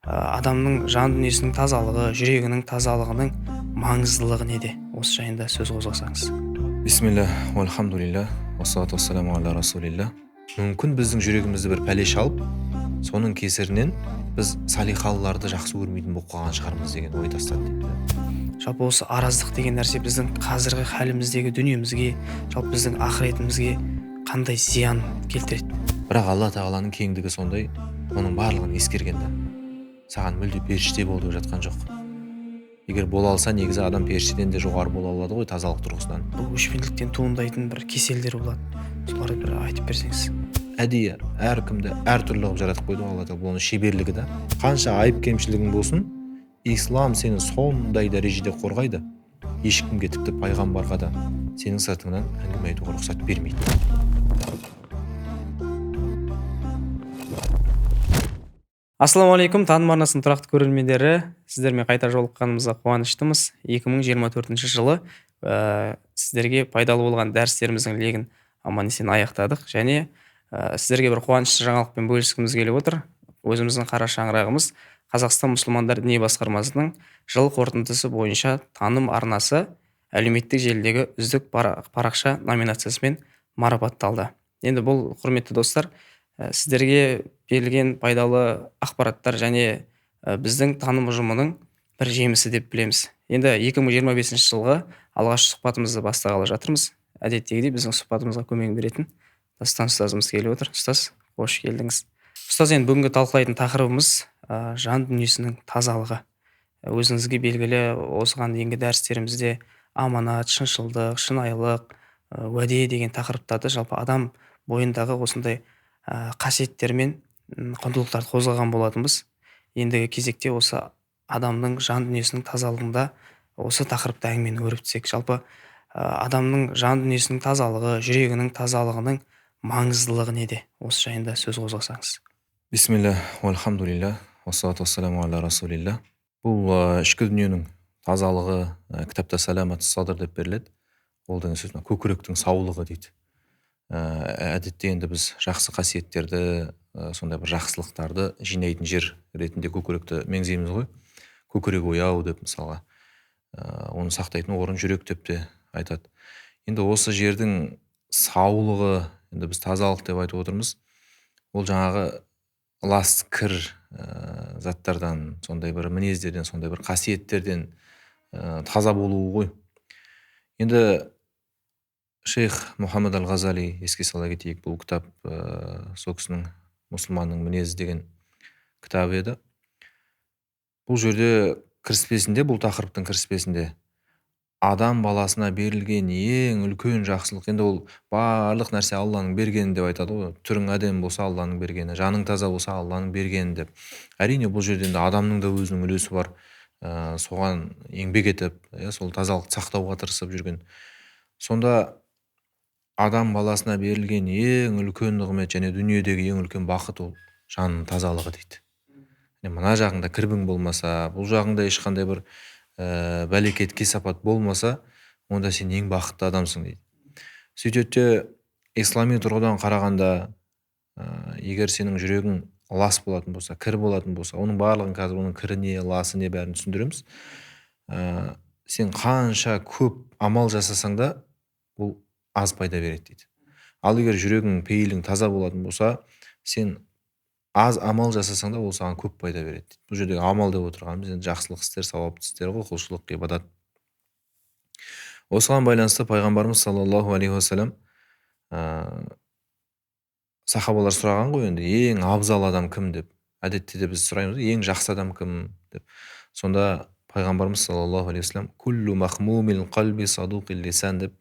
адамның жан дүниесінің тазалығы, жүрегінің тазалығының маңыздылығы неде? Осы жайында сөз қозғасаңыз. Бисмилля, алхамдулилля, уассалату вассаламу аля расулилля. Мүмкін біздің жүрегімізді бір пәле шалып, соның кесірінен біз салихалыларды жақсы көрмейтін болып қалған шығармыз деген ой тастады дейді. Жалпы осы араздық деген нәрсе біздің қазіргі халіміздегі дүниемізге, жалпы біздің ақыретімізге қандай зиян келтіреді? Бірақ алла тағаланың кеңдігі сондай, оның барлығын ескерген да. Саған мүлде періште бол деп жатқан жоқ. Егер бола алса, негізі адам періштеден де жоғары бола алады ғой, тазалық тұрғысынан. Бұл өшпенділіктен туындайтын бір кеселдер болады. Соларды бір айтып берсеңіз. Әдейі әркімді әртүрлі қылып жаратып қойды Алла тағала, оның шеберлігі да. Қанша айып кемшілігің болсын, ислам сені сондай дәрежеде қорғайды, ешкімге, тіпті пайғамбарға да сенің сыртыңнан әңгіме айтуға рұқсат бермейді. Ассалаумағалейкум, таным арнасының тұрақты көрермендері, сіздермен қайта жолыққанымызға қуаныштымыз. 2024 жылы сіздерге пайдалы болған дәрістеріміздің легін аман-есен аяқтадық, және сіздерге бір қуанышты жаңалықпен бөліскіміз келіп отыр. Өзіміздің қара шаңырағымыз Қазақстан мұсылмандар діни басқармасының жыл қорытындысы бойынша таным арнасы әлеуметтік желідегі үздік парақша номинациясымен марапатталды. Енді бұл, құрметті достар, сіздерге берілген пайдалы ақпараттар және біздің таным ұжымының бір жемісі деп білеміз. Енді 2025 жылғы алғашқы сұхбатымызды бастағалы жатырмыз. Әдеттегідей біздің сұхбатымызға көмек беретін Дастан ұстазымыз келіп отыр. Ұстаз, қош келдіңіз. Ұстаз, енді бүгінгі талқылайтын тақырыбымыз жан дүниесінің тазалығы. Өзіңізге белгілі, осыған дейінгі дәрістерімізде аманат, шыншылдық, шынайылық, уәде деген тақырыптарды жалпы адам бойындағы осындай қасиеттер мен құндылықтарды қозғаған болатынбыз. Ендігі кезекте осы адамның жан дүниесінің тазалығында осы тақырыпта әңгімені өрбітсек. Жалпы адамның жан дүниесінің тазалығы, жүрегінің тазалығының маңыздылығы неде? Осы жайында сөз қозғасаңыз. Бисмилля, алхамдулилля, уассалату вассаламу аля расулилля. Бұл ішкі дүниенің тазалығы кітапта саламат садыр деп беріледі. Ол деген сөз көкіректің саулығы дейді. Әдетте енді біз жақсы қасиеттерді, сондай бір жақсылықтарды жинайтын жер ретінде көкіректі меңзейміз ғой. Көкірек ояу деп мысалға, оны сақтайтын орын жүрек деп те айтады. Енді осы жердің саулығы, енді біз тазалық деп айтып отырмыз. Ол жаңағы лас кір заттардан, сондай бір мінездерден, сондай бір қасиеттерден таза болуы ғой. Енді шейх Мұхаммед Ал-Ғазали, еске сала кетейік, бұл кітап сол кісінің мұсылманның мінезі деген кітабы еді. Бұл жерде кіріспесінде, бұл тақырыптың кіріспесінде адам баласына берілген ең үлкен жақсылық, енді ол барлық нәрсе Алланың бергені деп айтады ғой. Түрің әдемі болса Алланың бергені, жаның таза болса Алланың бергені деп. Әрине бұл жерде адамның да өзінің үлесі бар, соған еңбек етіп, сол тазалықты сақтауға тырысып жүрген. Сонда адам баласына берілген ең үлкен нығмет және дүниедегі ең үлкен бақыт ол жанның тазалығы дейді. Мына жағында кірбің болмаса, бұл жағында ешқандай бір бәлекет, кесапат болмаса, онда сен ең бақытты адамсың дейді. Сөйтеді, ислами тұрғыдан қарағанда, егер сенің жүрегің лас болатын болса, кір болатын болса, оның барлығын қазір оның кірі не, ласы не бәрін түсіндіреміз. Сен қанша көп амал жасасаң да, бұл аз пайда береді дейді. Ал егер жүрегің, пейілің таза болатын болса, сен аз амал жасасаң да ол саған көп пайда береді дейді. Бұл жердегі амал деп отырғанымыз енді жақсылық істер, сауапты істер ғой, құлшылық, ғибадат. Осыған байланысты пайғамбарымыз саллаллаху алейхи уассалам сахабалар сұраған ғой, енді ең абзал адам кім деп. Әдетте де біз сұраймыз, ең жақсы адам кім деп. Сонда пайғамбарымыз саллаллаху алейхи уассалам куллу махмумил қалби садуқил лисан деп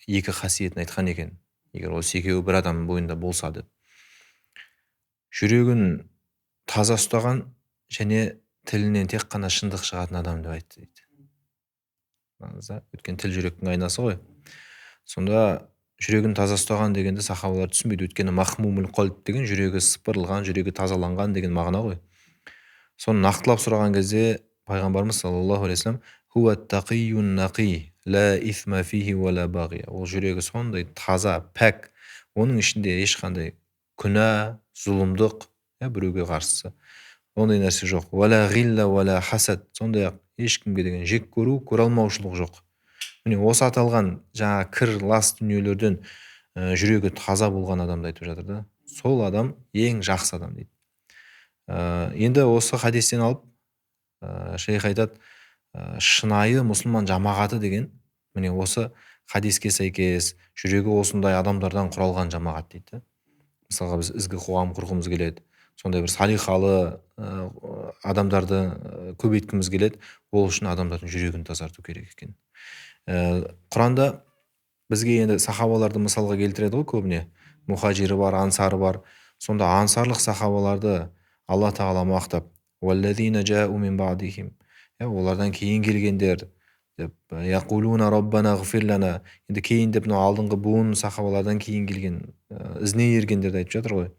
екі қасиетін айтқан екен. Егер осы екеуі бір адам бойында болса деп. Жүрегін таза ұстаған және тілінен тек қана шындық шығатын адам деп айтты дейді. Өткен тіл жүректің айнасы ғой. Сонда жүрегін таза ұстаған дегенде сахабалар түсінбейді. Өткені махмумул қалб деген жүрегі сыпырылған, жүрегі тазаланған деген мағына ғой. Соны нақтылап сұраған кезде пайғамбарымыз саллаллаху алейхи вассалам хуа тақийун нақи ла исма фихи ва ла бағия. Ол жүрегі сондай таза, пәк, оның ішінде ешқандай күнә, зұлымдық, біреуге қарсы ондай нәрсе жоқ. Уәлә ғилла уәлә хасад, сондай ақ ешкімге деген жек көру, көре алмаушылық жоқ. Міне осы аталған жаңа кір лас дүниелерден жүрегі таза болған адамды айтып жатыр да. Сол адам ең жақсы адам дейді. Енді осы хадистен алып шейх айтады, шынайы мұсылман жамағаты деген міне осы хадиске сәйкес жүрегі осындай адамдардан құралған жамағат дейді. Мысалға біз ізгі қоғам құрғымыз келеді, сондай бір салихалы адамдарды көбейткіміз келеді, ол үшін адамдардың жүрегін тазарту керек екен. Құранда бізге енді сахабаларды мысалға келтіреді ғой көбіне. Мұхажиры бар, ансары бар. Сонда ансарлық сахабаларды Алла тағала мақтап, «Уаллазина жау мин ба'дихим», олардан кейін келгендер деп, «Яқулуна роббана ғфир лана», енді кейін деп алдыңғы буын сахабалардан кейін келген ізіне ергендерді айтып жатыр ғой.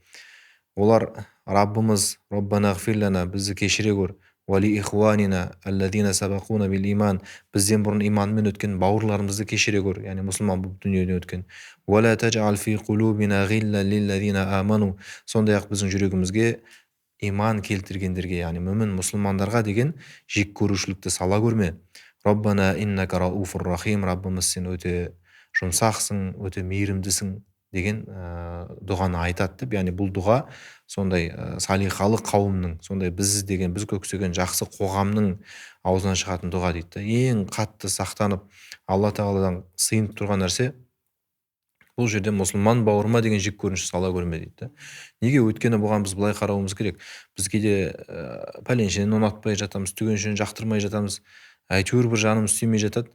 Олар Раббымыз роббана ғфир лана, бізді кешіре көр, «Вали ихванина аллазина сабақуна бил иман», бізден бұрын иманмен өткен бауырларымызды кешіре көр, яғни мұсылман болып дүниеден өткен. «Вала таджал фи қулубина ғилла лиллазина аману», сондай ақ біздің жүрегімізге иман келтіргендерге, яғни мүмін мұсылмандарға деген жек көрушілікті сала көрме. «Роббана иннака рауфур рахим», Раббымыз сен өте жұмсақсың, өте мейірімдісің деген дұғаны айтады деп, яғни бұл дұға сондай салихалы қауымның, сондай біз көксеген жақсы қоғамның аузынан шығатын дұға дейді. Ең қатты сақтанып Алла тағаладан сыйынып тұрған нәрсе бұл жерде мұсылман бауырыма деген жек көрініш сала көрме дейді. Неге? Өйткені бұған біз былай қарауымыз керек. Біз кейде пәленшені ұнатпай жатамыз, түгеншені жақтырмай жатамыз, әйтеуір бір жанымыз сүймей жатады.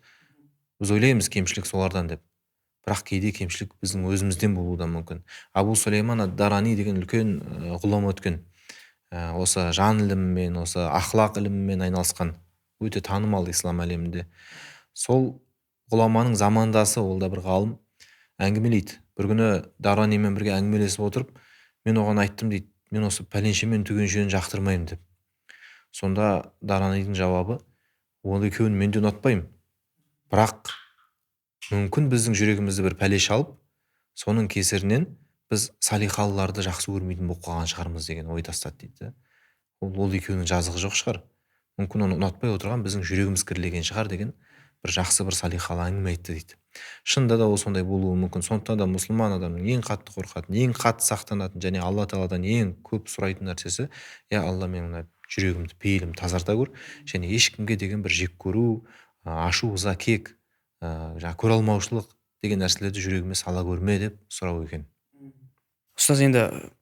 Біз ойлаймыз кемшілік солардан деп. Бірақ кейде кемшілік біздің өзімізден болуы да мүмкін. Абу Сулейман ад-Дарани деген үлкен ғұлама өткен. Осы жан ілімімен, осы ақлақ ілімімен айналысқан, өте танымал ислам әлемінде. Сол ғұламаның замандасы, ол да бір ғалым, әңгімелейді. Бір күні Даранимен бірге әңгімелесіп отырып, мен оған айттым дейді, мен осы пәленше мен түгеншені жақтырмаймын деп. Сонда Даранидің жауабы, ол екеуін мен де ұнатпаймын. Бірақ мүмкін біздің жүрегімізді бір пәле шалып, соның кесірінен біз салихалыларды жақсы көрмейтін болып қалған шығармыз деген ой тастады дейді. Ол екеуінің жазығы жоқ шығар. Мүмкін оны ұнатпай отырған біздің жүрегіміз кірлеген шығар деген бір жақсы бір салихалы әңгіме айтты дейді. Шынында да ол сондай болуы мүмкін. Сондықтан да мұсылман адамның ең қатты қорқатын, ең қатты сақтанатын және Алла тағаладан ең көп сұрайтын нәрсесі, Алла, мен мына жүрегімді, пейілімді тазарта көр, және ешкімге деген бір жек көру, ашу, ыза, кек, көре алмаушылық деген нәрселерді жүрегіме сала көрме деп сұрау екен. Ұстаз, енді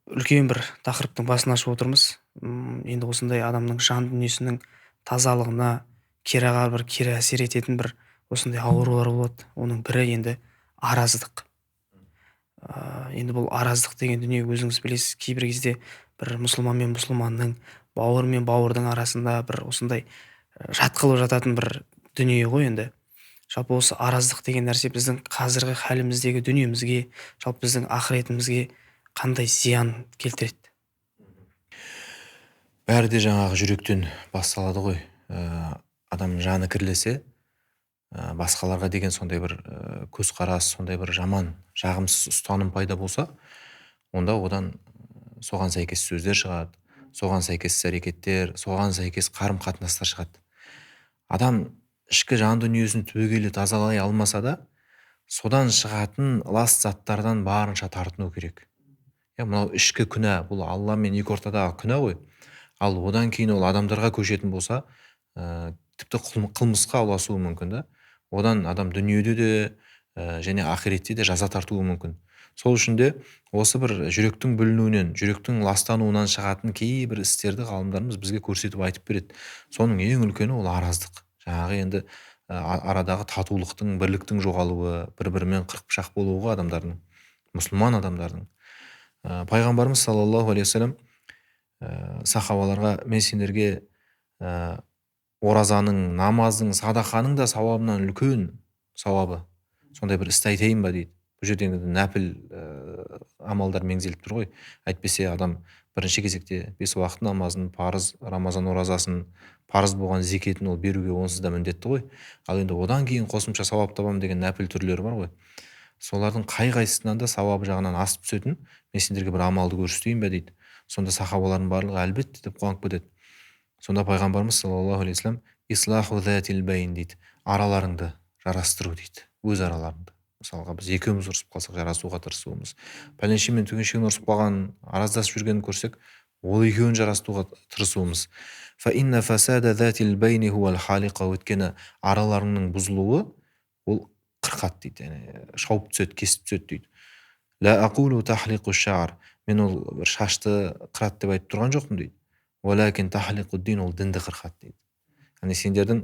үлкен бір тақырыптың басын ашып отырмыз. Енді осындай адамның жан дүниесінің тазалығына кері әсер ететін бір осындай аурулар болады. Оның бірі енді араздық. Енді бұл араздық деген дүние өзіңіз білесіз, кейбір кезде бір мұсылман мен мұсылманның, бауыр мен бауырдың арасында бір осындай жатқылып жататын бір дүние ғой енді. Жалпы осы араздық деген нәрсе біздің қазіргі халіміздегі дүниемізге, жалпы біздің ақыретімізге қандай зиян келтіреді? Бәрі де жаңағы жүректен басталады ғой. Адамның жаны кірлесе, басқаларға деген сондай бір көзқарас, сондай бір жаман, жағымсыз ұстаным пайда болса, онда одан соған сәйкес сөздер шығады, соған сәйкес әрекеттер, соған сәйкес қарым-қатынастар шығады. Адам ішкі жан дүниесін түбегейлі тазалай алмаса да, содан шығатын лас заттардан барынша тартыну керек. Мынау ішкі күнә, бұл Алла мен екі ортадағы күнә ғой. Ал одан кейін ол адамдарға көшетін болса, тіпті қылмысқа ұласуы мүмкін да. Одан адам дүниеде де және ақиретте де жаза тартуы мүмкін. Сол үшін де осы бір жүректің бүлінуінен, жүректің ластануынан шығатын кейбір істерді ғалымдарымыз бізге көрсетіп айтып береді. Соның ең үлкені ол араздық. Жаңағы енді арадағы татулықтың, бірліктің жоғалуы, бір-бірімен қырық пышақ болуы адамдардың, мұсылман адамдардың. Пайғамбарымыз саллаллаху алейхи вассалам сахабаларға, мен сендерге оразаның, намаздың, садақаның да сауабынан үлкен сауабы, сондай бір істі айтайын ба дейді. Бұл жерде нәпіл амалдар меңзеліп тұр ғой. Әйтпесе адам бірінші кезекте 5 уақыт намазын, парыз, Рамазан оразасын, парыз болған зекетін ол беруге онсыз да міндетті ғой. Ал енді одан кейін қосымша сауап табам деген нәпіл түрлері бар ғой. Солардың қай-қайсысынан да сауабы жағынан асып түсетін, мен сендерге бір амалды көрсетейін бе дейді. сонда сахабалардың барлығы әлбетте деп қуанып кетеді. Сонда пайғамбарымыз саллаллаху алейхи вассалам ислаху затил бәйн дейді, араларыңды жарастыру дейді, өз араларыңды. Мысалға біз екеуміз ұрысып қалсақ жарасуға тырысуымыз, пәленше мен түгеншең ұрысып қалған, араздасып жүргенін көрсек ол екеуін жарастыруға тырысуымыз. Фаинна фасада затил бәйни хуал халиқа, өйткені араларыңның бұзылуы ол қырқат дейді, яғни шауып түседі, кесіп түседі дейді. Ла aqulu тахлиқу шар, мен ол бір шашты қырат деп айтып тұрған жоқпын дейді. Уалакин тахлиқу дин, ол дінді қырқат дейді. Яғни сендердің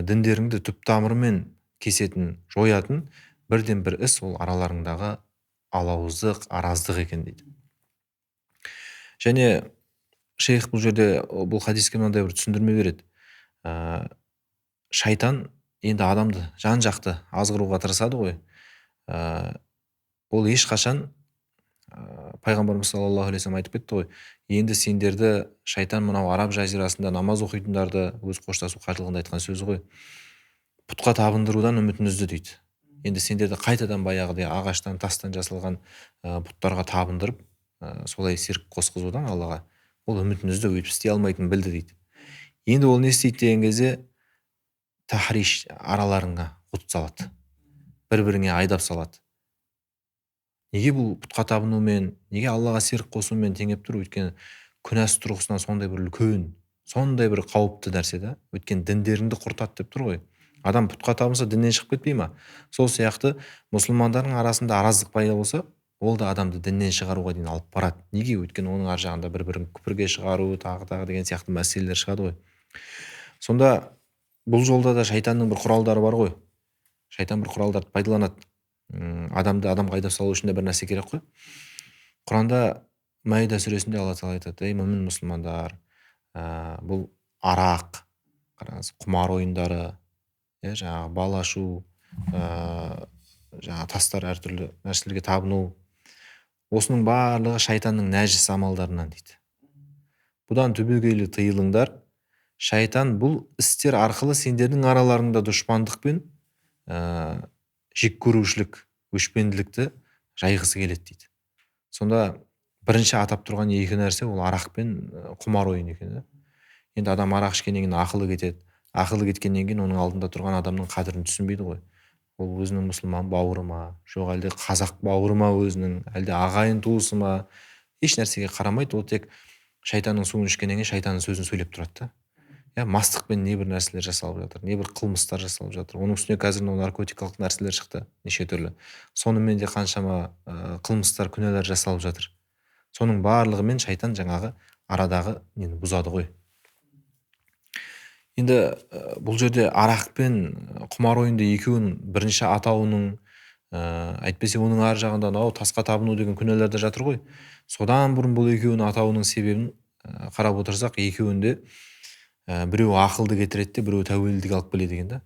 діндеріңді түп тамырымен кесетін, жоятын бірден бір іс ол араларыңдағы алауыздық, араздық екен дейді. Және шейх бұл жерде бұл хадиске мынандай бір түсіндірме береді. Шайтан енді адамды жан жақты азғыруға тырысады ғой. Ол ешқашан пайғамбарымыз саллаллаху алейхи вассалам айтып кетті ғой, енді сендерді шайтан мынау араб жазирасында намаз оқитындарды өз қоштасу қажылығында айтқан сөзі ғой, пұтқа табындырудан үмітін үзді дейді. Енді сендерді қайтадан баяғыдай ағаштан, тастан жасалған пұттарға табындырып, солай серік қосқызудан Аллаға ол үмітін үзді, өйтіп істей алмайтынын білді дейді. Енді ол не істейді деген кезде тахриш, араларыңа от салады, бір-біріңе айдап салады. Неге бұл пұтқа табынумен, неге Аллаға серік қосумен теңеп тұр? Өйткені күнәсі тұрғысынан сондай бір үлкен, сондай бір қауіпті нәрсе да. Өйткені діндеріңді құртады деп тұр ғой. Адам пұтқа табынса діннен шығып кетпей ма? Сол сияқты мұсылмандардың арасында араздық пайда болса, ол да адамды діннен шығаруға дейін алып барады. Неге? Өйткені оның ар жағында бір-бірін күпірге шығару, тағы деген сияқты мәселелер шығады ғой. Сонда бұл жолда да шайтанның бір құралдары бар ғой. Шайтан бір құралдарды пайдаланады. Адамды адамға айдап салу үшін де бір нәрсе керек қой. Құранда Маида сүресінде Алла тағала айтады: ей мүмін мұсылмандар, бұл арақ, қараңыз, құмар ойындары, жаңағы бал ашу, жаңағы тастар, әртүрлі нәрселерге табыну, осының барлығы шайтанның нәжіс амалдарынан дейді. Бұдан түбегейлі тыйылыңдар. Шайтан бұл істер арқылы сендердің араларыңда дұшпандық пен жек көрушілік, өшпенділікті жайғысы келеді дейді. Сонда бірінші атап тұрған екі нәрсе ол арақ пен құмар ойын екен. Енді адам арақ ішкеннен кейін ақылы кетеді. Ақылы кеткеннен кейін оның алдында тұрған адамның қадірін түсінбейді ғой. Ол өзінің мұсылман бауыры ма, жоқ әлде қазақ бауыры ма, өзінің әлде ағайын туысы ма, еш нәрсеге қарамайды. Ол тек шайтанның суын ішкеннен кейін шайтанның сөзін сөйлеп тұрады да. Мастықпен небір нәрселер жасалып жатыр, небір қылмыстар жасалып жатыр. Оның үстіне қазір наркотикалық нәрселер шықты, неше түрлі. Сонымен де қаншама қылмыстар, күнәлар жасалып жатыр. Соның барлығымен шайтан жаңағы арадағы нені бұзады ғой. Енді бұл жерде арақ пен құмар ойынды екеуін бірінші атауының, әйтпесе оның ар жағында тасқа табыну деген күнәлар да жатыр ғой. Содан бұрын бұл екеуінің атауының себебін қарап отырсақ, екеуінде біреу ақылды кетіреді, біреу тәуелділік алып келеді екен да.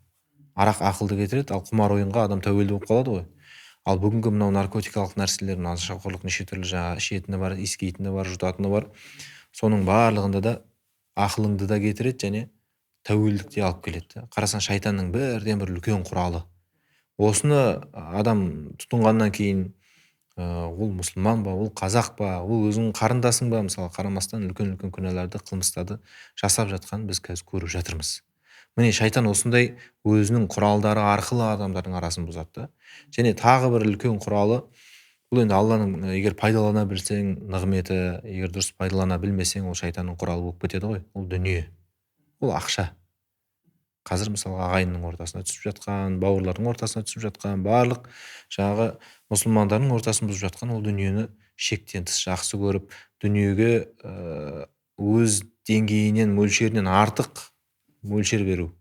Арақ ақылды кетіреді, ал құмар ойынға адам тәуелді болып қалады ғой. Ал бүгінгі мынау наркотикалық нәрселердің нашақорлық неше түрлі жаңа ішетіні бар, иіскейтіні бар, жұтатыны бар. Соның барлығында да ақылыңды да кетіреді және тәуелділік те алып келеді. Қарасаң, шайтанның бірден бір үлкен құралы. Осыны адам тұтынғаннан кейін ол мұсылман ба, ол қазақ па, ол өзің қарындасың ба, мысалы қарамастан үлкен-үлкен күнәларды, қылмыстарды жасап жатқан біз қазір көріп жатырмыз. Міне шайтан осындай өзінің құралдары арқылы адамдардың арасын бұзады. Және тағы бір үлкен құралы, бұл енді Алланың егер пайдалана білсең нығметі, егер дұрыс пайдалана білмесең ол шайтанның құралы болып кетеді ғой. Ол дүние, ол ақша. Қазір мысалға ағайынның ортасына түсіп жатқан, бауырлардың ортасына түсіп жатқан, барлық жаңағы мұсылмандардың ортасын бұзып жатқан ол дүниені шектен тыс жақсы көріп, дүниеге өз деңгейінен, мөлшерінен артық мөлшер беру.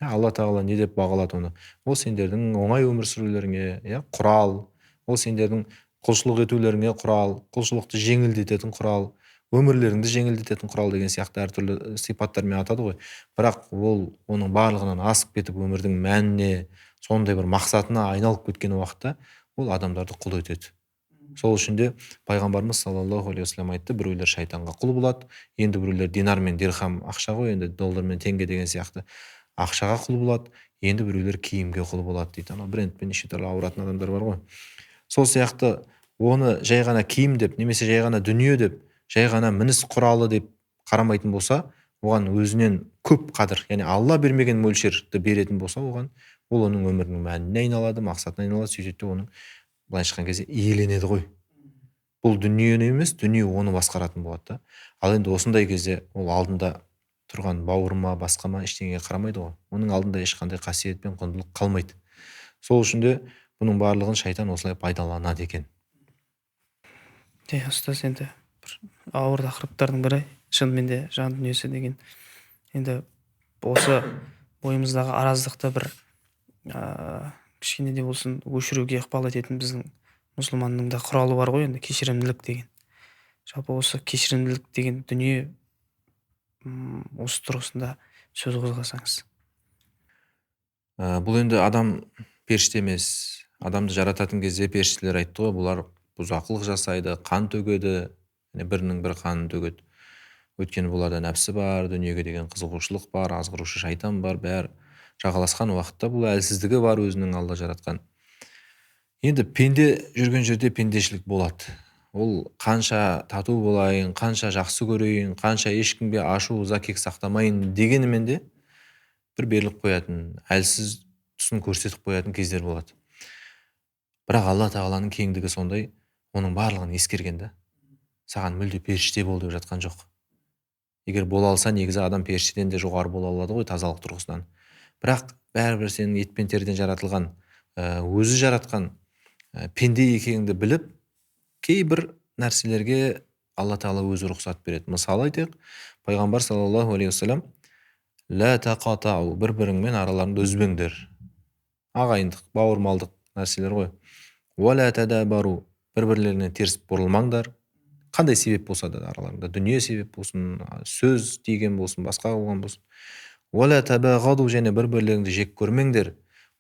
Алла тағала не деп бағалады оны? Ол сендердің оңай өмір сүрулеріңе құрал, ол сендердің құлшылық етулеріңе құрал, құлшылықты жеңілдететін құрал, өмірлеріңді жеңілдететін құрал деген сияқты әртүрлі сипаттармен атады ғой. Бірақ ол оның барлығынан асып кетіп өмірдің мәніне, сондай бір мақсатына айналып кеткен уақытта ол адамдарды құл етеді. Сол үшін де пайғамбарымыз саллаллаху алейхи вассалам айтты: біреулер шайтанға құл болады, енді біреулер динар мен дирхам, ақша ғой, енді доллар мен теңге деген сияқты ақшаға құл болады, енді біреулер киімге құл болады дейді. Анау брендпен неше түрлі ауыратын адамдар бар ғой. Сол сияқты оны жай ғана киім деп немесе жай ғана дүние деп, жай ғана мініс құралы деп қарамайтын болса, оған өзінен көп қадір, яғни алла бермеген мөлшерді беретін болса, оған ол оның өмірінің мәніне айналады, мақсатына айналады, сөйтеді де оның былайша айтқан кезде иеленеді ғой. Бұл дүниені емес, дүние оны басқаратын болады да. Ал енді осындай кезде ол алдында тұрған бауырыма, басқама ештеңеге қарамайды ғой. Оның алдында ешқандай қасиет пен құндылық қалмайды. Сол үшін де бұның барлығын шайтан осылай пайдаланады екен. Ұстаз, енді бір ауыр тақырыптардың бірі шынымен де жан дүниесі деген. Енді осы бойымыздағы араздықты бір кішкене де болсын өшіруге ықпал ететін біздің мұсылманның да құралы бар ғой, енді кешірімділік деген. Жалпы осы кешірімділік деген дүние осы тұрғысында сөз қозғасаңыз. Бұл енді адам періште емес. Адамды жарататын кезде періштелер айтты ғой, бұлар бұзақылық жасайды, қан төгеді, бірінің бір қанын төгеді. Өйткені бұларда нәпсі бар, дүниеге деген қызығушылық бар, азғырушы шайтан бар, бәрі жағаласқан уақытта бұл әлсіздігі бар өзінің алла жаратқан. Енді пенде жүрген жерде пендешілік болады. Ол қанша тату болайын, қанша жақсы көрейін, қанша ешкімге ашу, ыза, кек сақтамайын дегенімен де бір беріліп қоятын, әлсіз тұсын көрсетіп қоятын кездер болады. Бірақ Алла тағаланың кеңдігі сондай, оның барлығын ескерген. Саған мүлде періште бол деп жатқан жоқ. Егер бола алса, негізі адам періштеден де жоғары бола алады ғой, тазалық тұрғысынан. Бірақ бәрібір сенің ет пен теріден жаратылған, өзі жаратқан пенде екеніңді біліп, кейбір нәрселерге Алла тағала өзі рұқсат береді. Мысалы айтайық, пайғамбар саллаллаху алейхи уассалам, ла тақатау, бір-біріңмен араларыңды үзбеңдер. Ағайындық, бауырмалдық нәрселер ғой. Уала тадабару, бір-бірлеріне теріс бұрылмаңдар. Қандай себеп болса да араларында, дүние себеп болсын, сөз тиген болсын, басқа болған болсын. Уала табағаду, және бір-бірлеріңді жек көрмеңдер.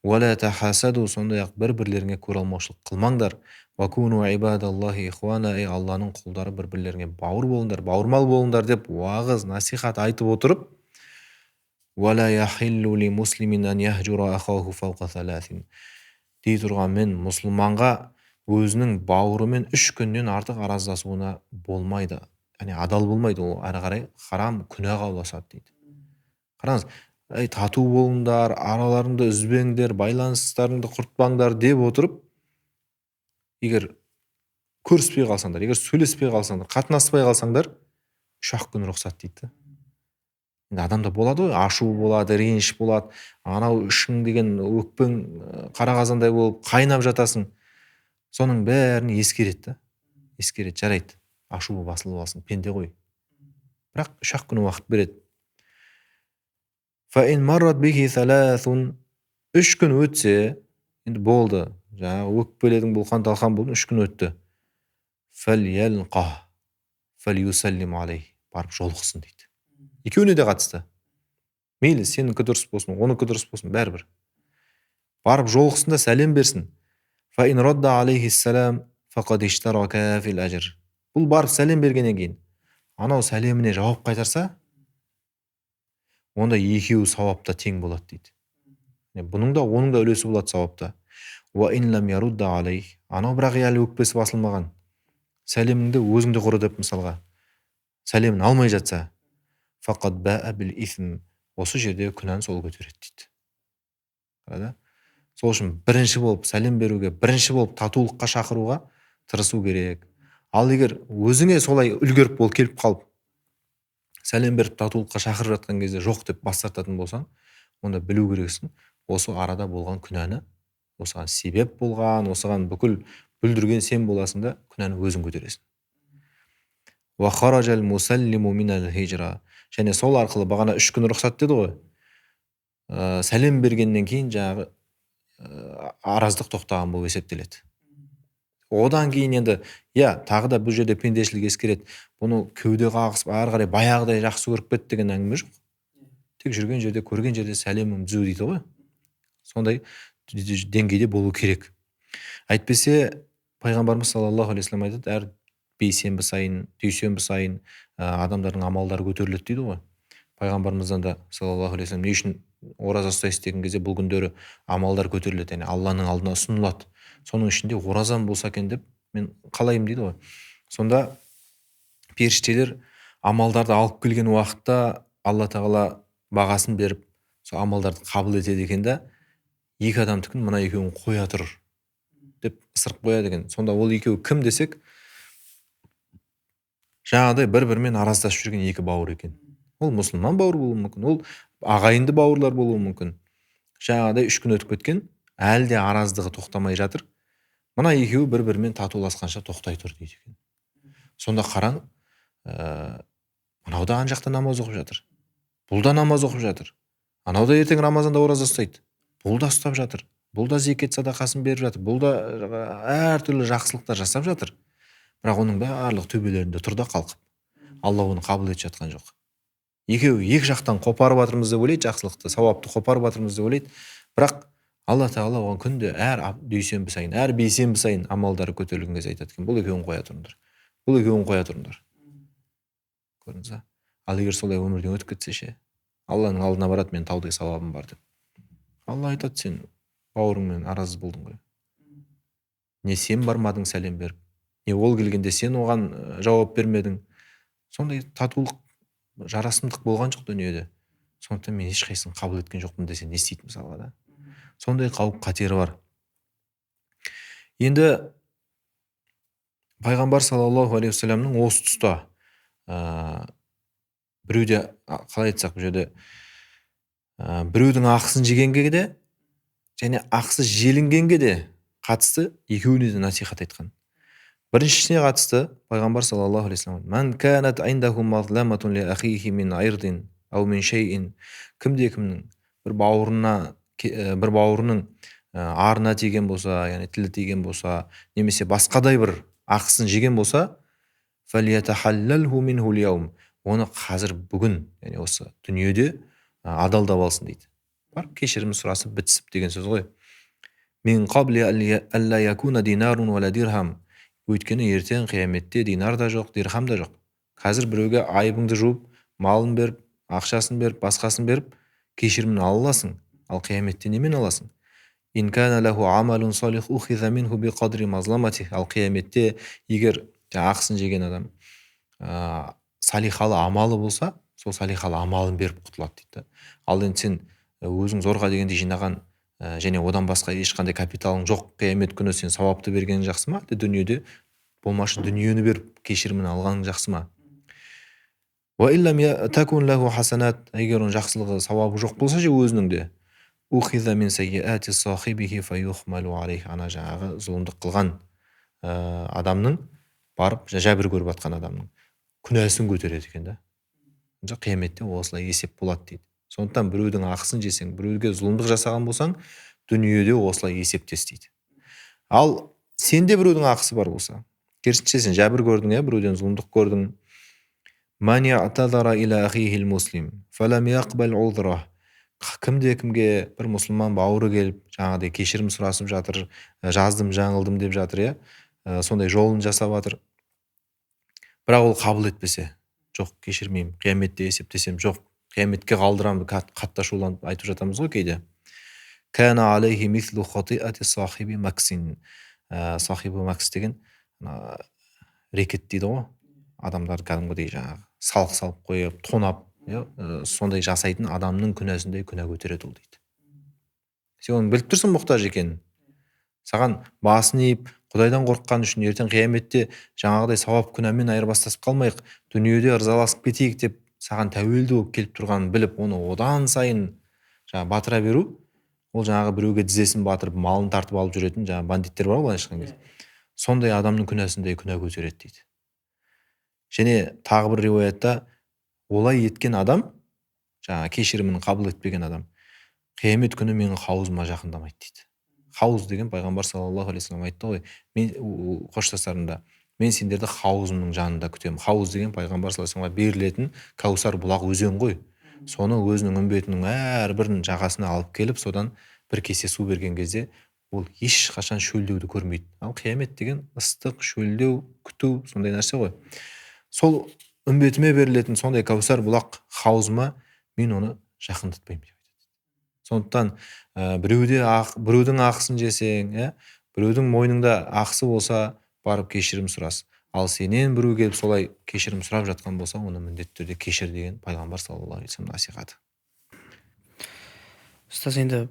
Уала тахасаду, сондай-ақ бір-бірлеріңе көреалмаушылық қылмаңдар. Вакуну ибадаллахи ихуана, Алланың құлдары, бір-бірлеріңе бауыр болыңдар, бауырмал болыңдар деп уағыз, насихат айтып отырып, уала яхиллу ли муслимин ан яхжура ахаху фауқа саласин, дей тұрғанмен мұсылманға өзінің бауырымен 3 күннен артық араздасуына болмайды. Яғни адал болмайды, ол әрі қарай харам, күнәға ұласады дейді. Қараңыз, тату болыңдар, араларыңды үзбеңдер, байланыстарыңды құртпаңдар деп отырып, егер көріспей қалсаңдар, егер сөйлеспей қалсаңдар, қатынаспай қалсаңдар, 3 күн рұқсат дейді. Енді адамда болады ғой, ашу болады, реніш болады, анау ішің деген өкпең қара қазандай болып қайнап жатасың. Соның бәрін ескереді. Ескереді, жарайды. Ашуы басылып алсын, пенде ғой. Бірақ 3 күн уақыт береді. Фаин маррат бихи салаsun, 3 күн өтсе, енді болды. Жаңағы өкпеледің бұлқан-талқан болдың, 3 күн өтті. Фальялқа, фальюсаллим алейх, барып жолықсын дейді. Екеуіне де қатысты. Мейлі, сенікі дұрыс болсын, оныкі дұрыс болсын, бәрібір. Барып жолықсын да сәлем берсін. Фаин радда алейхиссалам фақад иштарака фил ажр. Бұл барып сәлем бергеннен кейін, анау сәлеміне жауап қайтарса, онда екеуі сауапта тең болады дейді. Бұның да, оның да үлесі болады сауапта. Ва ин лам ярудда алейх. Анау бірақ әлі өкпесі басылмаған. Сәлеміңді өзіңді құры деп мысалға. Сәлемін алмай жатса, фақад баа бил исм. Осы жерде күнәні сол көтереді дейді. Қарады? Сол үшін бірінші болып сәлем беруге, бірінші болып татулыққа шақыруға тырысу керек. Ал егер өзіңе солай үлгеріп болып келіп қалып, сәлем беріп татулыққа шақырып жатқан кезде жоқ деп бас тартатын болсаң, онда білу керексің, осы арада болған күнәні, осыған себеп болған, осыған бүкіл бүлдірген сен боласың да, күнәні өзің көтересің. Ва харажал мусаллиму минал хижра. Және сол арқылы бағана 3 күн рұқсат деді ғой. Сәлем бергеннен кейін жаңағы араздық тоқтаған болып есептеледі. Одан кейін енді, тағы да бұл жерде пендешілік ескереді. Бұны кеуде қағысып, ары қарай баяғыдай жақсы көріп кетті деген әңгіме жоқ. Тек жүрген жерде, көрген жерде сәлемім түзу дейді ғой. Сондай деңгейде болу керек. Әйтпесе, пайғамбарымыз саллаллаху алейхи вассалам айтады, әр бейсенбі сайын, дүйсенбі сайын адамдардың амалдары көтеріледі дейді ғой. Пайғамбарымыздан да саллаллаху алейхи вассалам не үшін ораза ұстайсыз деген кезде бұл күндері амалдар көтеріледі, яғни Алланың алдына ұсынылады. Соның ішінде оразан болса екен деп мен қалаймын дейді ғой. Сонда періштелер амалдарды алып келген уақытта Алла тағала бағасын беріп сол амалдарды қабыл етеді екен да, екі адамдікін мына екеуін қоя тұр деп ысырып қояды екен. Сонда ол екеуі кім десек, жаңағыдай бір-бірімен араздасып жүрген екі бауыр екен. Ол мұсылман бауыр болуы мүмкін, ол ағайынды бауырлар болуы мүмкін. Жаңағыдай 3 күн өтіп кеткен, әлі де араздығы тоқтамай жатыр. Мына екеуі бір-бірімен татуласқанша тоқтай тұр дейді екен. Сонда қараң, мынау да ана жақта намаз оқып жатыр. Бұл да намаз оқып жатыр. Анау да ертең Рамазанда ораза ұстайды. Бұл да ұстап жатыр. Бұл да зекет садақасын беріп жатыр. Бұл да әртүрлі жақсылықтар жасап жатыр. Бірақ оның барлығы төбелерінде тұр да қалқып. Алла оны қабыл етіп жатқан жоқ. Екеуі екі жақтан қопарып жатырмыз деп ойлайды, жақсылықты, сауапты қопарып жатырмыз деп ойлайды. Бірақ Алла тағала оған күнде әр дүйсенбі сайын, әр бейсенбі сайын амалдары көтерілген кезде айтады екен, бұл екеуін қоя тұрыңдар. Бұл екеуін қоя тұрыңдар. Көрдіңіз ба? Ал егер солай өмірден өтіп кетсе ше, Алланың алдына барады, мен таудай сауабым бар деп. Алла айтады, сен бауырыңмен араз болдың ғой. Не сен бармадың сәлем беріп, не ол келгенде сен оған жауап бермедің. Сондай татулық, жарасымдық болған жоқ дүниеде. Сондықтан мен ешқайсысын қабыл еткен жоқпын десе не істейді мысалға да? Сондай қауіп қатері бар. Енді пайғамбар саллаллаху алейхи уассаламның осы тұста біреуде, қалай айтсақ, бұл жерде біреудің ақысын жегенге де және ақысы желінгенге де қатысты екеуіне де насихат айтқан. Біріншісіне қатысты пайғамбар саллаллаху алейхи уассалам: "Ман канат индаху мазламатун ли ахихи мин айрдин ау мин шейин", кімде-кімнің бір бауырының арына тиген болса, яғни тілі тиген болса, немесе басқадай бір ақысын жеген болса, фалиятахаллалху минху лияум, оны қазір бүгін, яғни осы дүниеде адалдап алсын дейді. Бар кешірім сұрасып бітісіп деген сөз ғой. Мин қабли алла якуна динарун вала дирхам, өйткені ертең қияметте динар да жоқ, дирхам да жоқ. Қазір біреуге айыбыңды жуып, малын беріп, ақшасын беріп, басқасын беріп, кешірімін ала аласың. Ал қияметте немен аласың? Ин кана лаху амалун салих ухиза минху би қадри мазламати. Ал қияметте егер ақысын жеген адам салихалы амалы болса, сол салихалы амалын беріп құтылады дейді. Ал енді сен өзің зорға дегенде жинаған және одан басқа ешқандай капиталың жоқ, қиямет күні сен сауапты бергенің жақсы ма? Дүниеде болмашы дүниені беріп кешірімін алғаның жақсы ма? Ва иллам такун лаху хасанат, егер оның жақсылығы, сауабы жоқ болса же өзінің де, ухиза мин сайиати сахибихи фаюхмалу алейх, ана жаңағы зұлымдық қылған адамның, барып жәбір көріп жатқан адамның күнәсін көтереді екен да. Қияметте осылай есеп болады дейді. Сондықтан біреудің ақысын жесең, біреуге зұлымдық жасаған болсаң, дүниеде осылай есептес дейді. Ал сенде біреудің ақысы бар болса, керісінше сен жәбір көрдің, біреуден зұлымдық көрдің, ман яътазара иля ахихил муслим фалам яқбал узрах, кімде-кімге бір мұсылман бауыры келіп, жаңағыдай кешірім сұрасып жатыр, жаздым, жаңылдым деп жатыр, сондай жолын жасап жатыр, бірақ ол қабыл етпесе, жоқ, кешірмеймін, қияметте есептесем, жоқ, қияметке қалдырамын, қатты ашуланып айтып жатамыз ғой кейде. Кана алейхи мислу хатиати сахиби максин. Сахибі макс деген рекет дейді ғой. Адамдар кәдімгідей жаңағы салық салып қойып, тонап, сондай жасайтын адамның күнәсіндей күнә көтереді ол дейді. Сен оны біліп тұрсың мұқтаж екенін. Саған басын иіп, Құдайдан қорыққан үшін ертең қияметте жаңағыдай сауап күнәмен айырбастасып қалмайық, дүниеде ырзаласып кетейік деп саған тәуелді болып келіп тұрғанын біліп, оны одан сайын батыра беру, ол жаңағы біреуге тізесін батырып, малын тартып алып жүретін жаңағы бандиттер бар ғой, былайша айтқан кезде. Сондай адамның күнәсіндей күнә көтереді дейді. Және тағы бір риуаятта, олай еткен адам, жаңағы кешірімін қабыл етпеген адам, қиямет күні менің хауызыма жақындамайды дейді. Хауыз деген пайғамбар саллаллаху алейхи вассалам айтты ғой, мен қоштасарында, мен сендерді хауызымның жанында күтемін. Хауыз деген пайғамбар саллаллаху алейхи вассаламға берілетін Каусар бұлақ өзен ғой. Соны өзінің үмбетінің әрбірін жағасына алып келіп, содан бір кесе су берген кезде, ол ешқашан шөлдеуді көрмейді. Ал қиямет деген ыстық, шөлдеу, күту, сондай нәрсе ғой. Сол үмбетіме берілетін сондай Каусар бұлақ хауызыма мен оны жақындатпаймын. Сондықтан біреудің ақысын жесең, біреудің мойныңда ақысы болса, барып кешірім сұрас. Ал сенен біреу келіп солай кешірім сұрап жатқан болса, оны міндетті түрде кешір деген пайғамбар саллаллаху алейхи вассалам насихаты. Ұстаз, енді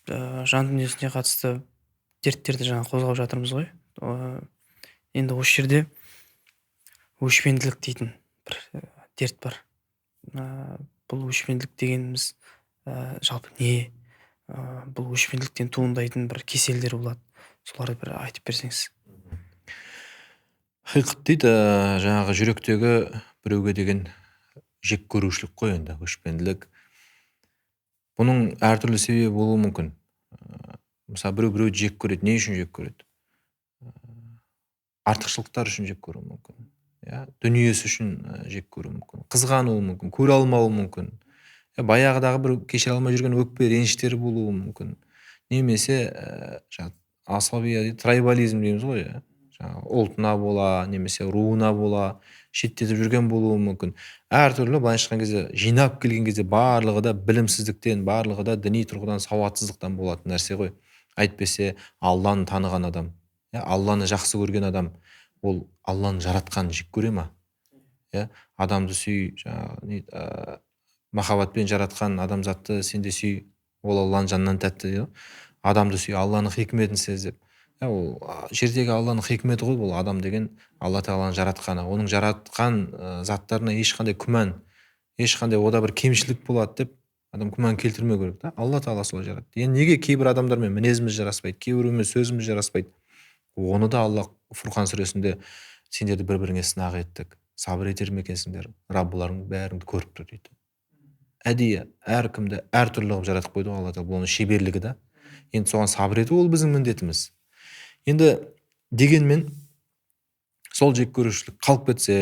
жан дүниесіне қатысты дерттерді жаңа қозғап жатырмыз ғой. Енді осы жерде өшпенділік дейтін бір дерт бар. Бұл өшпенділік дегеніміз жалпы не? Бұл өшпенділіктен туындайтын бір кеселдер болады. Соларды бір айтып берсеңіз. Хиқд дейді, жаңағы жүректегі біреуге деген жек көрушілік қой енді, өшпенділік. Бұның әртүрлі себебі болуы мүмкін. Мысалы, біреуді жек көреді. Не үшін жек көреді? Артықшылықтар үшін жек көруі мүмкін. Дүниесі үшін жек көруі мүмкін. Қызғануы мүмкін, көре алмауы мүмкін. Баяғыдағы бір кешіре алмай жүрген өкпе реніштері болуы мүмкін. Немесе асабия дейді, трайбализм дейміз ғой. Ұлтына бола, немесе руына бола, шеттетіп жүрген болуы мүмкін. Әртүрлі былайша айтқан кезде, жинап келген кезде барлығы да білімсіздіктен, барлығы да діни тұрғыдан сауатсыздықтан болатын нәрсе ғой. Әйтпесе Алланы таныған адам, Алланы жақсы көрген адам, ол Алланы жаратқанын жек көре ма? Адамды сүй, махаббатпен жаратқан адамзатты сен де сүй, ол Алланың жанынан тәтті дейді. Адамды сүй, Алланың хикметін сезіп. Ол жердегі Алланың хикметі ғой, бұл адам деген Алла Тағаланың жаратқаны. Оның жаратқан заттарына ешқандай күмән, ешқандай ода бір кемшілік болады деп адам күмән келтірмеу керек та. Алла Тағала солай жаратты. Енді неге кейбір адамдармен мінезіміз жараспайды, кейбіреумен сөзіміз жараспайды? Оны да Алла Фурқан сүресінде сендерді бір-біріңе сынақ еттік. Сабыр етер ме екенсіңдер? Раббыларың бәріңді көріп тұр дейді. Әдейі әркімді әртүрлі қылып жаратып қойды Алла Тағала. Бұл оның шеберлігі да. Енді соған сабыр ету ол біздің міндетіміз. Енді дегенмен сол жек көрушілік қалып кетсе,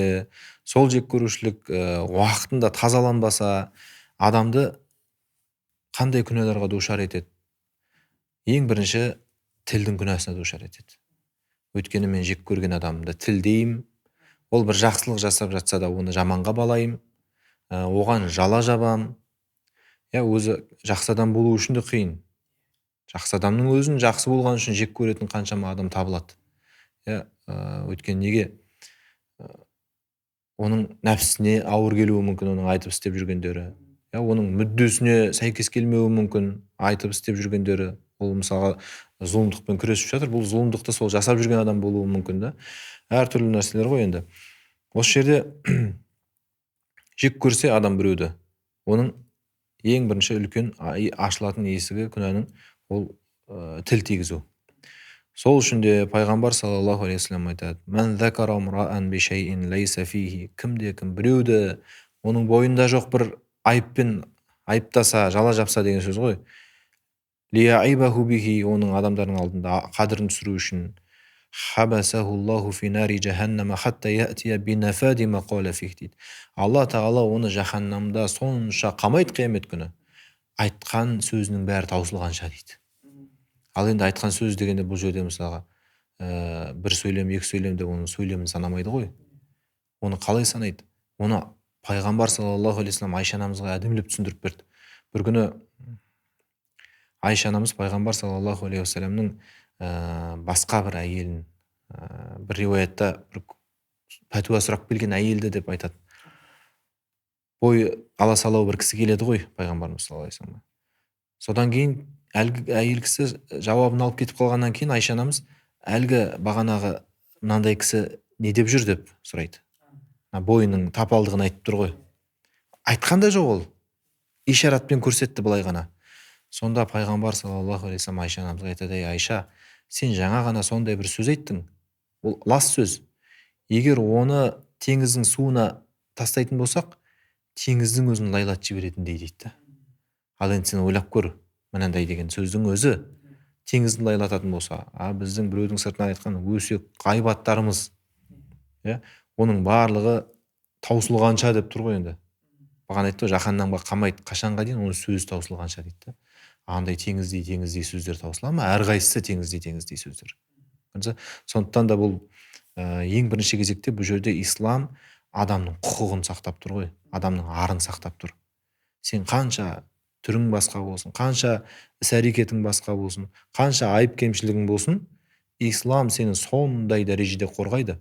сол жек көрушілік уақытында тазаланбаса, адамды қандай күнәларға душар етеді? Ең бірінші тілдің күнәсіне душар етеді. Өйткені мен жек көрген адамды тілдеймін, ол бір жақсылық жасап жатса да оны жаманға балайым, оған жала жабам. Өзі жақсы адам болу үшін де қиын. Жақсы адамның өзін жақсы болған үшін жек көретін қаншама адам табылады. Өйткені неге? Оның нәпсісіне ауыр келуі мүмкін, оның айтып істеп жүргендері. Оның мүддесіне сәйкес келмеуі мүмкін, айтып істеп жүргендері. Ол мысалға зұлымдықпен күресіп жатыр. Бұл зұлымдықты сол жасап жүрген адам болуы мүмкін да. Әртүрлі нәрселер ғой енді. Осы жерде жек көрсе адам біреуді, оның ең бірінші үлкен ашылатын есігі күнәнің ол тіл тигізу. Сол үшін де пайғамбар саллаллаху алейхи вассалам айтады: "Мән закара имраан би шайин лайса фихи", кімде-кім біреуді оның бойында жоқ бір айыппен айыптаса, жала жапса деген сөз ғой. Лияйбаху бихи, оның адамдардың алдында қадірін түсіру үшін. Хабасахуллаху фи нари джаханнама хатта яатия бинафади ма қала фих дейді. Алла Тағала оны жаһаннамда сонша қамайды қиямет күні, айтқан сөзінің бәрі таусылғанша дейді. Ал енді айтқан сөз дегенде бұл жерде мысалға бір сөйлем, екі сөйлем деп оның сөйлемін санамайды ғой. Оны қалай санайды? Оны пайғамбар саллаллаху алейхи вассалам Айша анамызға әдемілеп түсіндіріп берді. Бір күні Айша анамыз пайғамбар саллаллаху алейхи вассаламның басқа бір әйелін, бір риуаятта бір пәтуа сұрап келген әйелді деп айтады. Бой аласалау бір кісі келеді ғой пайғамбарымыз саллаллаху алейхи вассаламға. Содан кейін әлгі әйел кісі жауабын алып кетіп қалғаннан кейін Айша анамыз әлгі бағанағы мынандай кісі не деп жүр деп сұрайды. Бойының тапалдығын айтып тұр ғой. Айтқан да жоқ ол. Ишаратпен көрсетті былай ғана. Сонда пайғамбар саллаллаху алейхи вассалам Айша анамызға айтады: "Ей Айша, сен жаңа ғана сондай бір сөз айттың. Ол лас сөз. Егер оны теңіздің суына тастайтын болсақ, теңіздің өзін лайлатып жіберетіндей" дейді. Ал енді сен ойлап көр, мынандай деген сөздің өзі теңізді лайлататын болса, біздің біреудің сыртынан айтқан өсек ғайбаттарымыз, оның барлығы таусылғанша деп тұр ғой енді. Бағана айтты ғой, жаһаннамға қамайды. Қашанға дейін? Оның сөзі таусылғанша дейді. Андай теңіздей сөздер таусыла ма? Әрқайсысы теңіздей сөздер. Сондықтан да бұл ең бірінші кезекте бұл жерде ислам адамның құқығын сақтап тұр ғой, адамның арын сақтап тұр. Сен қанша түрің басқа болсын, қанша іс-әрекетің басқа болсын, қанша айып кемшілігің болсын, ислам сені сондай дәрежеде қорғайды,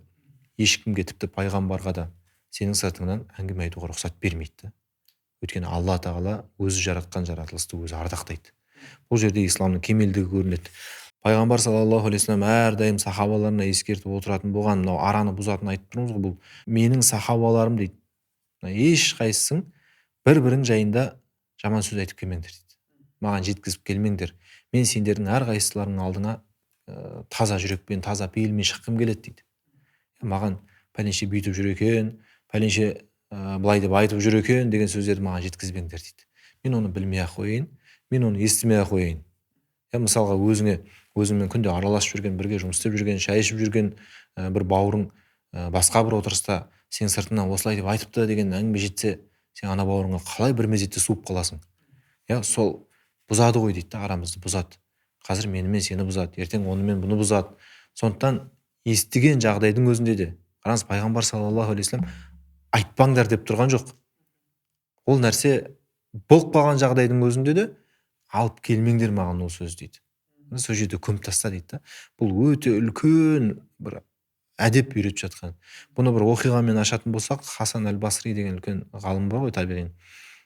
ешкімге тіпті пайғамбарға да сенің сыртыңнан әңгіме айтуға рұқсат бермейді да. Өйткені алла тағала өзі жаратқан жаратылысты өзі ардақтайды. Бұл жерде исламның кемелдігі көрінеді. Пайғамбар саллаллаху алейхи вассалам әрдайым сахабаларына ескертіп отыратын болған, мынау араны бұзатын айтып тұрмыз ғой, бұл менің сахабаларым дейді, ешқайсысың бір-бірің жайында жаман сөз айтып келмеңдер дейді. Маған жеткізіп келмеңдер. Мен сендердің әрқайсыларыңның алдыңа таза жүрекпен, таза пейілмен шыққым келеді дейді. Маған пәленше бүйтіп жүр екен, пәленше былай деп айтып жүр екен деген сөздерді маған жеткізбеңдер дейді. Мен оны білмей ақ қояйын, мен оны естімей ақ қояйын. Мысалға өзіңмен күнде араласып жүрген, бірге жұмыс істеп жүрген, шай ішіп жүрген бір бауырың басқа бір отырыста сен сыртыңнан осылай деп айтыпты деген әңгіме жетсе, сен ана бауырыңа қалай бір мезетте суып қаласың. Сол бұзады ғой дейді, арамызды бұзады. Қазір менімен сені бұзады, ертең онымен бұны бұзады. Сондықтан естіген жағдайдың өзінде де, қараңыз, пайғамбар саллаллаху алейхи вассалам айтпаңдар деп тұрған жоқ. Ол нәрсе болып қалған жағдайдың өзінде де алып келмеңдер маған ол сөз дейді. Сол жерде көміп таста дейді. Бұл өте үлкен бір әдеп үйретіп жатқан. Бұны бір оқиғамен ашатын болсақ, Хасан әл-Басри деген үлкен ғалым бар ғой, табиғин.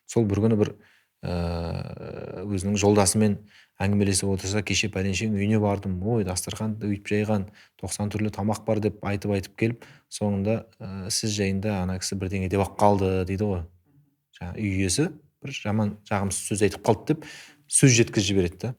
Сол бір күні бір өзінің жолдасымен әңгімелесіп отырса, кеше пәленшенің үйіне бардым, ой, дастарханды өйтіп жайған, 90 түрлі тамақ бар деп айтып келіп, соңында сіз жайында ана кісі бірдеңе деп алып қалды дейді ғой. Үй иесі бір жаман жағымсыз сөз айтып қалды деп сөз жеткізіп жібереді да.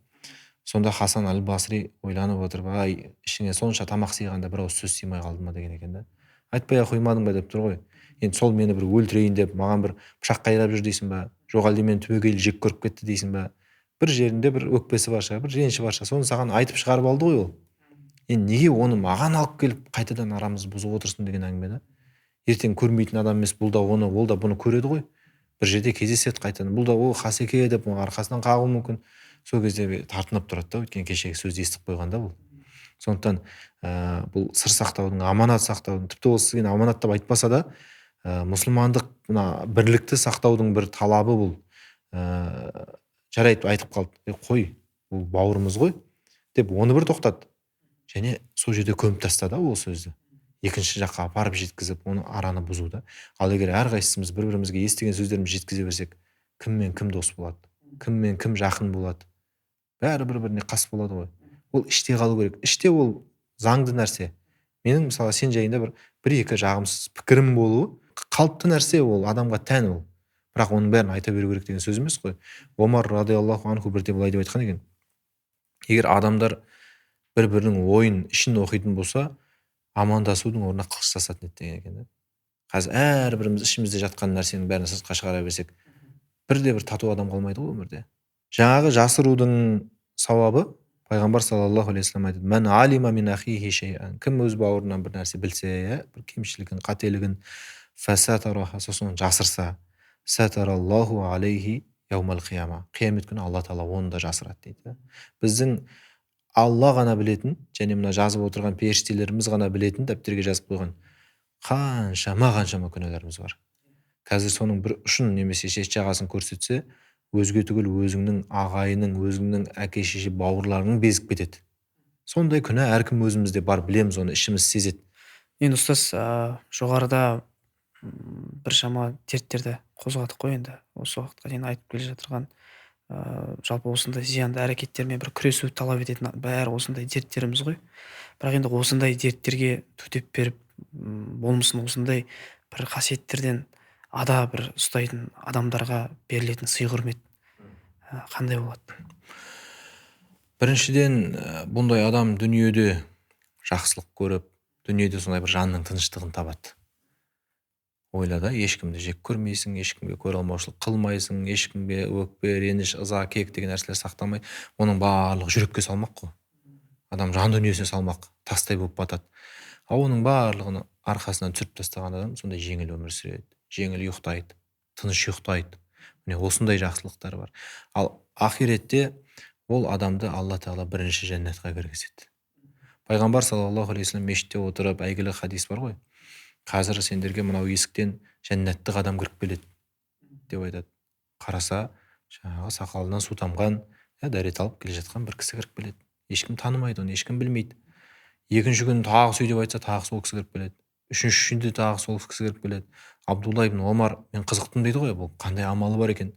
Сонда Хасан әл-Басри ойланып отырып, ай, ішіңе сонша тамақ сыйғанда бір ауыз сөз сыймай қалды ма деген екен да. Айтпай ақ қоймадың ба деп тұр ғой. Енді сол мені бір өлтірейін деп маған бір пышақ қайрап жүр дейсің ба, жоқ әлде мені түбегейлі жек көріп кетті дейсің ба, бір жерінде бір өкпесі бар шығар, бір реніші бар шығар, соны саған айтып шығарып алды ғой ол. Енді неге оны маған алып келіп қайтадан арамызды бұзып отырсың деген әңгіме да. Ертең көрмейтін адам емес, бұл да оны, ол да бұны көреді ғой. Бір жерде кездеседі қайтадан, бұл да о Хасеке деп арқасынан қағуы мүмкін. Сол кезде тартынып тұрады да, өйткені кешегі сөзді естіп қойғанда бұл. Сондықтан бұл сыр сақтаудың, аманат сақтаудың, тіпті ол сізге аманат деп айтпаса да, мұсылмандық бірлікті сақтаудың бір талабы бұл. Жарайды, айтып қалды, қой, бұл бауырымыз ғой деп оны бір тоқтады. Және сол жерде көміп тастады ол сөзді. Екінші жаққа апарып жеткізіп, оны араны бұзуда. Ал егер әрқайсымыз бір-бірімізге естіген сөздерімізді жеткізе берсек, кіммен кім дос болады, кіммен кім жақын болады, бәрі бір-біріне қас болады ғой. Ол іште қалу керек. Іште ол заңды нәрсе. Менің мысалы сен жайында бір-екі жағымсыз пікірім болуы қалыпты нәрсе, ол адамға тән ол. Бірақ оның бәрін айта беру керек деген сөз емес қой. Омар радиаллаху анху бірде былай деп айтқан екен. Егер адамдар бір-бірінің ойын ішін оқитын болса, амандасудың орнына қылыш жасатын еді деген екен. Қазір әрбіріміз ішімізде жатқан нәрсенің бәрін сыртқа шығара берсек, бірде бір тату адам қалмайды ғой өмірде. Жаңағы жасырудың сауабы, пайғамбар саллаллаху алейхи вассалам айтады: "Мән алима мин ахихи шейъан", кім өз бауырынан бір нәрсе білсе, бір кемшілігін, қателігін, фасатараха, сосын жасырса, сатараллаху алейхи яумал қияма, қиямет күні Алла тағала оны да жасырады дейді. Біздің Алла ғана білетін, және мына жазып отырған періштелеріміз ғана білетін, дәптерге жазып қойған қаншама күнәларымыз бар. Қазір соның бір ұшын немесе шет жағасын көрсетсе, өзге түгіл өзіңнің ағайының, өзіңнің әке шеше бауырларың безіп кетеді. Сондай күнә әркім өзімізде бар, білеміз оны, ішіміз сезеді. Енді ұстаз, жоғарыда біршама дерттерді қозғадық қой енді. Осы уақытқа дейін айтып келе жатырған жалпы осындай зиянды әрекеттермен бір күресу талап ететін бәрі осындай дерттеріміз ғой. Бірақ енді осындай дерттерге төтеп беріп, болмысын осындай бір қасиеттерден ада бір ұстайтын адамдарға берілетін сый құрмет қандай болады? Біріншіден, бұндай адам дүниеде жақсылық көріп, дүниеде сондай бір жанның тыныштығын табады. Ойла да, ешкімді жек көрмейсің, ешкімге көре алмаушылық қылмайсың, ешкімге өкпе, реніш, ыза, кек деген нәрселер сақтамай, оның барлығы жүрекке салмақ қой. Адам жан дүниесіне салмақ, тастай болып батады. Оның барлығын арқасынан түсіріп тастаған адам сондай жеңіл өмір сүреді, жеңіл ұйықтайды, тыныш ұйықтайды. Міне осындай жақсылықтар бар. Ал ақиретте ол адамды Алла тағала бірінші жәннатқа кіргізеді. Пайғамбар саллаллаху алейхи вассалам мешітте отырып, әйгілі хадис бар ғой: "Қазір сендерге мынау есіктен жәннаттық адам кіріп келеді" деп айтады. Қараса, жаңағы сақалынан су тамған, дәрет алып келе жатқан бір кісі кіріп келеді. Ешкім танымайды оны, ешкім білмейді. екінші күні тағы сөйтіп айтса тағы сол кісі кіріп келеді. Үшіншісінде тағы сол кісі кіріп келеді. Абдулла ибн Омар, мен қызықтым дейді ғой, бұл қандай амалы бар екен.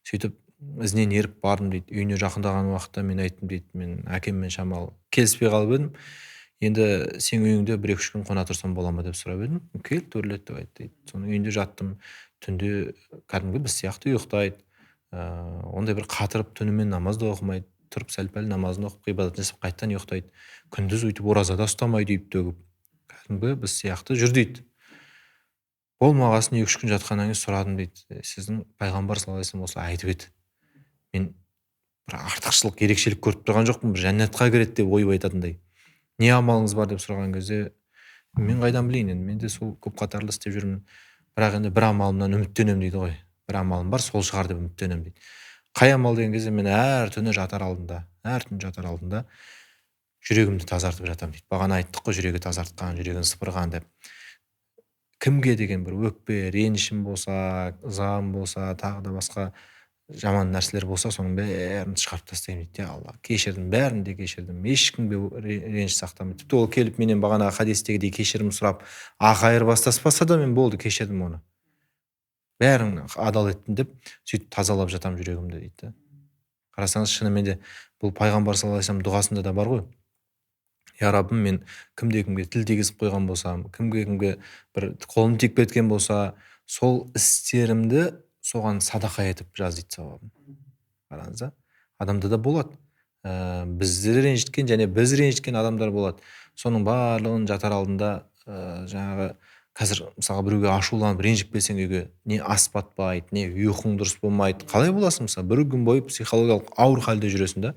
Сөйтіп ізінен еріп бардым дейді. Үйіне жақындаған уақытта мен айттым дейді, мен әкеммен шамалы келіспей қалып едім. Енді сен үйіңде 1-2 күн қона тұрсам бола ма деп сұрап едім. Кел төрлет деп айтты дейді. Соның үйінде жаттым. Түнде кәдімгі біз сияқты ұйықтайды. Ондай бір қатырып түнімен намаз да оқымайды. Тұрып сәл-пәл намазын оқып ғибадат жасап қайтадан ұйықтайды. Күндіз өйтіп оразада ұстамайды үйіп төгіп. Кәдімгі біз сияқты жүр дейді. Болмағасын 2-3 күн жатқаннан кейін сұрадым дейді. Сіздің пайғамбар саллаллаху алейхи вассалам осылай айтып еді. Мен бір артықшылық, ерекшелік көріп тұрған жоқпын, бір жәннатқа кіреді деп ойып айтатындай. Не амалыңыз бар деп сұраған кезде, мен қайдан білейін енді, мен де сол көп қатарлы істеп жүрмін. Бірақ енді бір амалымнан үміттенемін дейді ғой. Бір амалым бар, сол шығар деп үміттенемін дейді. Қай амал деген кезде мен әр түні жатар алдында жүрегімді тазартып жатамын дейді. Бағана айттық қой, жүрегі тазартқан, жүрегін сыпырған деп. Кімге деген бір өкпе, ренішім болса, ызам болса, тағы да басқа жаман нәрселер болса, соның бәрін шығарып тастаймын дейді. Алла, кешірдім, бәрін де кешірдім. Ешкімге реніш сақтамаймын. Тіпті ол келіп менен бағана хадистегідей кешірім сұрап, ақ айырбастаспаса да мен болды, кешірдім оны. Бәрін адал еттім деп, сөйтіп тазалап жатам жүрегімді дейді. Қарасаңыз, шынымен де бұл пайғамбар саллаллаху алейхи вассалам дұғасында да бар ғой. Я Раббым, мен кімде-кімге тіл тигізіп қойған болсам, кімге-кімге бір қолым тиіп кеткен болса, сол істерімді соған садақа етіп жаз дейді сауабын. Қараңыз, адамда да болады. Бізді ренжіткен және біз ренжіткен адамдар болады. Соның барлығын жатар алдында жаңағы қазір мысалға біреуге ашуланып ренжіп келсең үйге, не ас батпайды, не ұйқың дұрыс болмайды. Қалай боласың? Мысалы, бір күн бойы психологиялық ауыр халде жүресің да.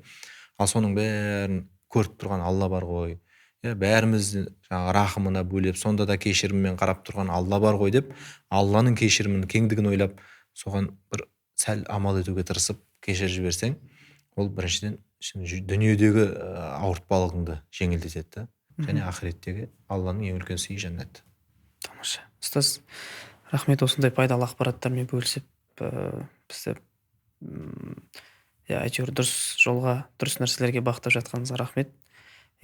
Ал соның бәрін көріп тұрған Алла бар ғой. Бәрімізді жаңағы рахымына бөлеп, сонда да кешіріммен қарап тұрған Алла бар ғой деп, Алланың кешірімінің кеңдігін ойлап, соған бір сәл амал етуге тырысып кешіріп жіберсең, ол біріншіден дүниедегі ауыртпалығыңды жеңілдетеді, және ақыреттегі Алланың ең үлкен сыйы жәннат. Тамаша. Ұстаз, рахмет осындай пайдалы ақпараттармен бөлісіп, бізді әйтеуір дұрыс жолға, дұрыс нәрселерге бағыттап жатқаныңызға рахмет.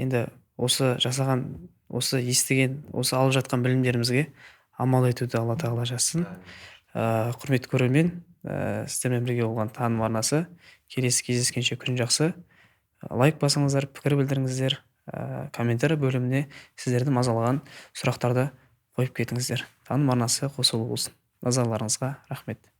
Енді осы жасаған, осы естіген, осы алып жатқан білімдерімізге амал етуді Алла тағала жазсын. Құрметті көрермен, сіздермен бірге болған таным арнасы. Келесі кездескенше күн жақсы. Лайк басыңыздар, пікір білдіріңіздер, комментарий бөліміне сіздерді мазалаған сұрақтарды қойып кетіңіздер. Таным арнасы қосулы болсын. Назарларыңызға рахмет.